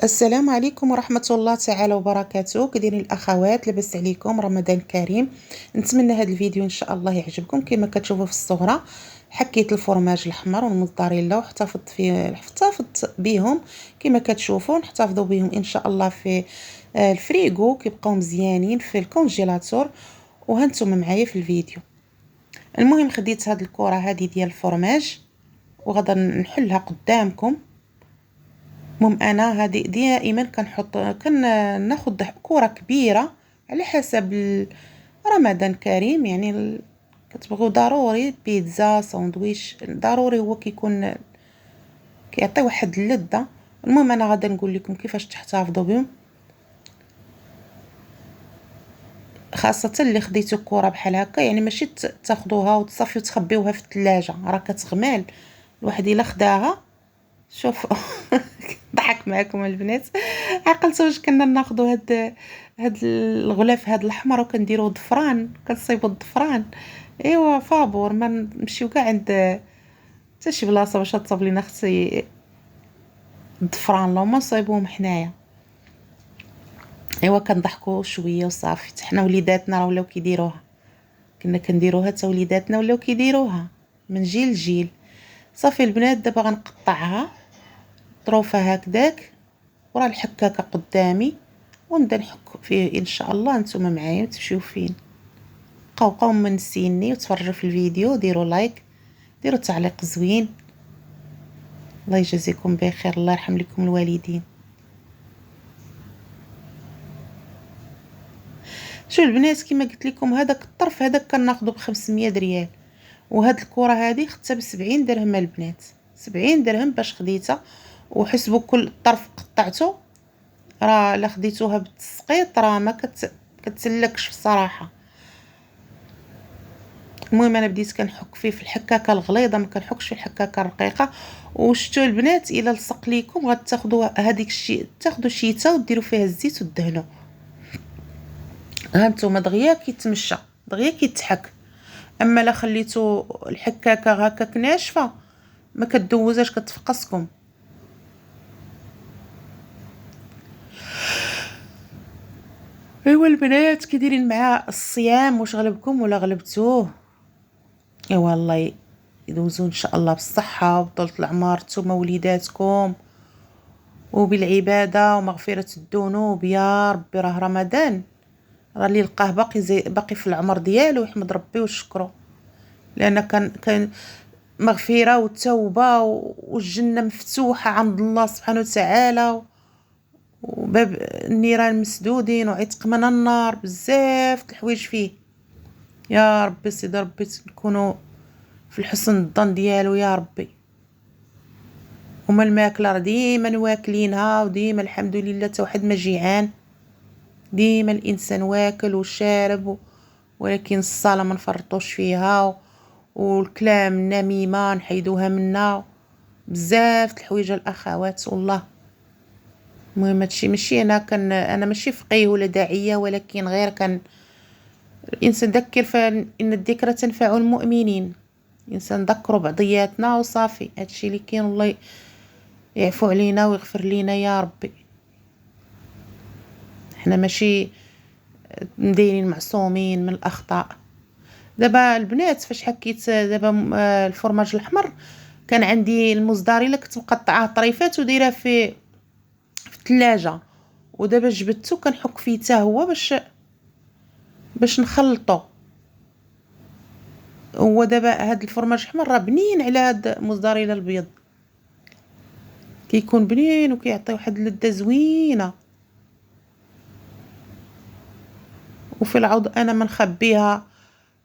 السلام عليكم ورحمة الله تعالى وبركاته. كديرين الاخوات؟ لاباس عليكم؟ رمضان كريم. نتمنى هذا الفيديو ان شاء الله يعجبكم. كما كتشوفوا في الصورة حكيت الفرماج الاحمر والموزاريلا واحتفظت بهم. كما كتشوفوا نحتفظوا بهم ان شاء الله في الفريغو، كيبقاو مزيانين في الكونجيلاتور. وهانتم معايا في الفيديو. المهم خديت هاد الكرة هذه ديال الفرماج وغادا نحلها قدامكم. المهم انا هذه دائما ناخذ كره كبيره على حسب رمضان كريم. يعني كتبغيو ضروري بيتزا ساندويش، ضروري هو كيكون كيعطي واحد اللذه. المهم انا غادا نقول لكم كيفاش تحتفظوا بهم، خاصه اللي خديتو كره بحال هكا. يعني ماشي تاخذوها وتصافيو تخبيوها في الثلاجه، راه كتغمال. الواحد الا خداها شوف ضحك معكم البنات. عقلت واش كنا ناخذوا هاد الغلاف هاد الاحمر وكنديروا ضفران، كنصيبوا الضفران. ايوا فابور ما نمشيو كاع عند حتى شي بلاصه باش تصاوب لينا اختي الضفران، لو ما نصايبوهم حنايا. ايوا كنضحكوا شويه وصافي. حنا وليداتنا راه ولاو كيديروها، كنا كنديروها حتى وليداتنا ولاو كيديروها من جيل لجيل. صافي البنات، دابا غنقطعها طروفه هكذاك، وراه الحكاكه قدامي ونبدا نحك فيه ان شاء الله. نتوما معايا تمشيو فين؟ بقاو منسيني وتفرجوا في الفيديو، ديروا لايك، ديروا تعليق زوين. الله يجازيكم بخير، الله يرحم لكم الوالدين. شو البنات، كما قلت لكم هذاك الطرف هذاك كناخذه ب500 ريال، وهاد الكره هذه خدتها ب70 درهم البنات. 70 درهم باش خديتها. وحسبوا كل طرف قطعته، راه الا خديتوها بالتسقيط راه ما كتسلكش بصراحه. المهم انا بديت كنحك فيه في الحكاكه الغليظه، ما كنحكش في الحكاكه الرقيقه. وشتو البنات، الا لصق ليكم غتاخذوا هذيك الشيء، تاخذوا شيته وديروا فيها الزيت ودهنوا. ها نتوما دغيا كيتمشى، دغيا كيتحك. اما لا خليتو الحكاكه هكاك ناشفه ما كدوزاش، كتفقسكم. ايوا البنات، كي مع الصيام؟ واش غلبكم ولا غلبتوه؟ ايوا الله يدوزو ان شاء الله بالصحه وطولة العمر نتوما وليداتكم، وبالعباده ومغفره الذنوب يا ربي. راه رمضان، راه اللي لقاه باقي باقي في العمر ديالو يحمد ربي ويشكره، لان كان مغفره وتوبه والجنه مفتوحه عند الله سبحانه وتعالى، وباب النيران مسدودين وعتق من النار. بزاف د الحوايج فيه. يا ربي سيدي ربي نكونوا في الحسن الظن ديالو يا ربي. وما الماكله راه ديما واكلينها، وديما الحمد لله تا واحد ما جيعان. ديما الانسان واكل وشارب، ولكن الصلاه ما نفرطوش فيها، والكلام النميمه نحيدوها منا. بزاف د الحوايج الاخوات والله. المهم هادشي ماشي انا ماشي فقيه ولا داعيه، ولكن غير الانسان ذكر فان الذكرى تنفع المؤمنين. الانسان نذكروا بعضياتنا وصافي. هادشي اللي كاين. الله يعفو علينا ويغفر لينا يا ربي. احنا ماشي مدينين معصومين من الاخطاء. دابا البنات فاش حكيت دابا الفرماج الاحمر، كان عندي الموزاريلا كنت مقطعاه طريفات ودايره في الثلاجه. ودابا جبدته كنحك فيه حتى هو باش نخلطو. هو دابا هاد الفرماج الاحمر راه بنين على هاد الموزاريلا الابيض، كيكون بنين وكيعطي واحد اللذه زوينه. وفي العوض انا ما نخبيها،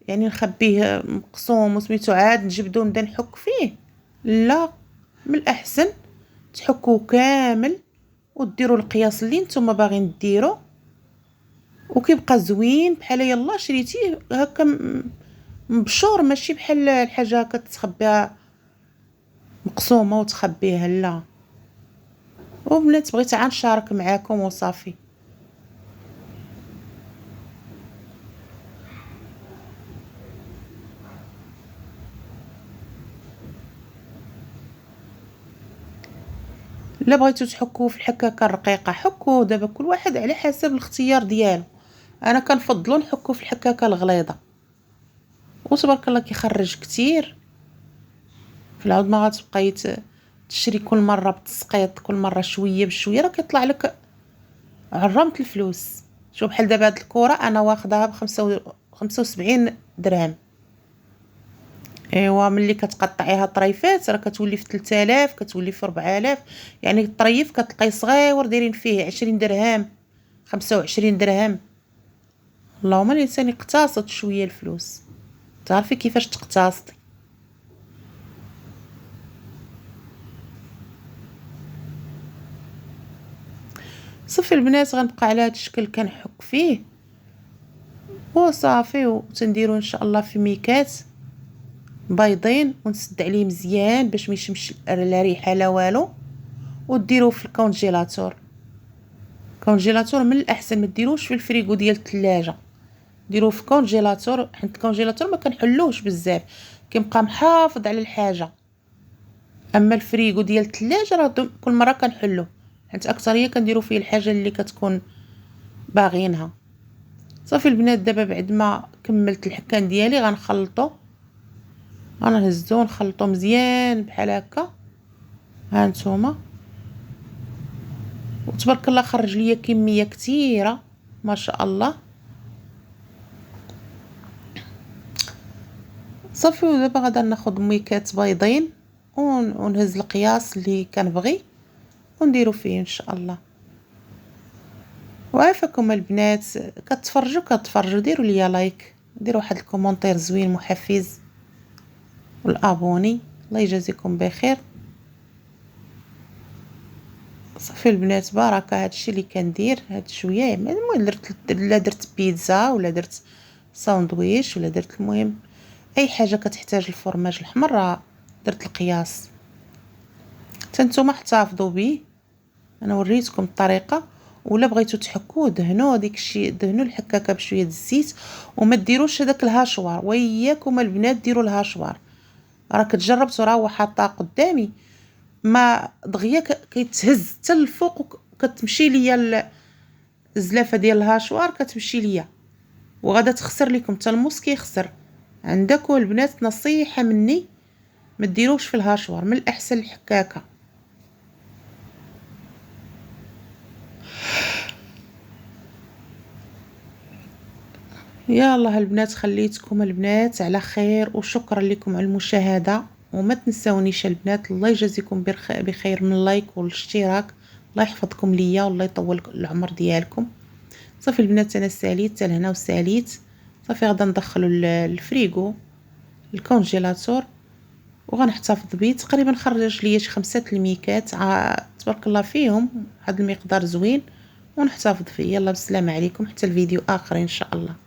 يعني نخبيه مقسوم وسميتو عاد نجبدو نبدا نحك فيه. لا، من الاحسن تحكوه كامل وديروا القياس اللي نتوما باغيين ديروا، وكيبقى زوين بحال يلا شريتيه هكا مبشور، ماشي بحال الحاجه كتخبيها مقسومه وتخبيها. لا. وبنات بغيت عاد نشارك معاكم وصافي. الا بغيتو تحكوه في الحكاكه الرقيقه حكوه، دابا كل واحد على حسب الاختيار ديالو. انا كنفضلو نحكوه في الحكاكه الغليظه، وتبارك الله كيخرج كتير. في العوض ما غتبقاي تشري كل مره بتسقيط، كل مره شويه بشويه، راه كيطلع لك عرمت الفلوس. شوف بحال دابا هاد الكره انا واخداها ب75 درهم. ايوا ملي كتقطعيها طريفات راه كتولي في 3000، كتولي في 4000. يعني الطريف كتلقاي صغيور دايرين فيه 20 درهم 25 درهم. اللهم الانسان يقتصد شويه الفلوس، تعرفي كيفاش تقتصدي. صافي البنات غنبقى على هذا الشكل كنحك فيه وصافي، وتنديرو ان شاء الله في ميكات بيضين ونسد عليه مزيان باش ما يشمش لا ريحه لا والو، وديروه في الكونجيلاتور. الكونجيلاتور من الاحسن ما ديروش في الفريغو ديال الثلاجه، ديروه في الكونجيلاتور، حيت الكونجيلاتور ما كنحلوش بزاف، كيبقى محافظ على الحاجه. اما الفريغو ديال الثلاجه راه كل مره كنحلوه، حيت اكثريه كنديروا فيه الحاجه اللي كتكون باغينها. صافي البنات دابا بعد ما كملت الحكان ديالي غنخلطو، غنهزو نخلطو مزيان بحال هكا. ها نتوما وتبارك الله خرج ليا كميه كثيره ما شاء الله. صافي ودابا غادا ناخذ ميكات بيضين ونهز القياس اللي كنبغي ونديرو فيه ان شاء الله. وعافاكم البنات، كتفرجوا ديروا لي لايك، ديروا واحد الكومونتير زوين محفز، والابوني. الله يجازيكم بخير. صافي البنات بركه، هادشي اللي كندير هاد شويه. المهم درت بيتزا ولا درت ساندويش ولا درت المهم اي حاجه كتحتاج الفرماج الاحمر راه درت القياس. نتوما احتفظوا به، انا وريتكم الطريقه. ولا بغيتو تحكوه دهنوه داكشي، دهنوا الحكاكه بشويه الزيت وما ديروش هذاك الهاشوار. وياكم البنات ديروا الهاشوار، راك جربتو راه هو حاطه قدامي ما دغيا كيتهز حتى الفوق وكتمشي ليا الزلافه ديال الهاشوار كتمشي ليا، وغادا تخسر لكم حتى الموس كيخسر. عندكم البنات نصيحه مني ما ديروش في الهاشوار، من الاحسن الحكاكه. يا الله البنات خليتكم البنات على خير، وشكرا لكم على المشاهده. وما تنساونيش البنات، الله يجازيكم بخير من اللايك والاشتراك. الله يحفظكم ليا والله يطول العمر ديالكم. صافي البنات انا ساليت الهنا وساليت. صافي غادا ندخلوا الفريغو الكونجيلاتور وغنحتفظ به. تقريبا خرج ليا شي 5 الميكات تبارك الله فيهم، هذا المقدار زوين ونحتفظ فيه. يلا بالسلامه عليكم حتى الفيديو اخر ان شاء الله.